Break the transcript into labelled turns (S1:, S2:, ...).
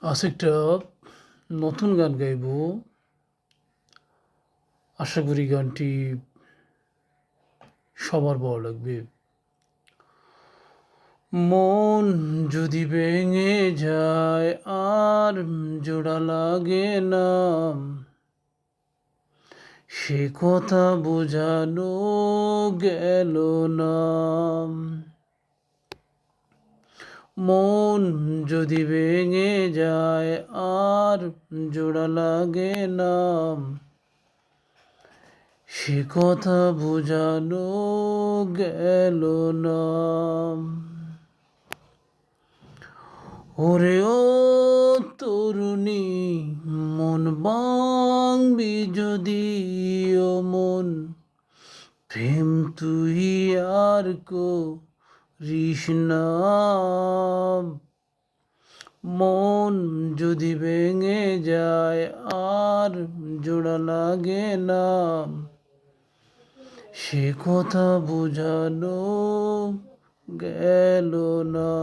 S1: আজ একটা নতুন গান গাইব। আশা করি গানটি সবার ভালো লাগবে। মন যদি ভেঙে যায় আর জোড়া লাগে না, সে কথা বোঝানো গেল না। মন যদি ভেঙে যায় আর জোড়া লাগে না, সে কথা বোঝানো গেল না। ওরে ও তরুণী, মন ভাঙবি যদি, ও মন প্রেম তুই আর করিস না। মন যদি ভেঙে যায় আর জোড়া লাগে না, সে কথা বোঝানো গেল না।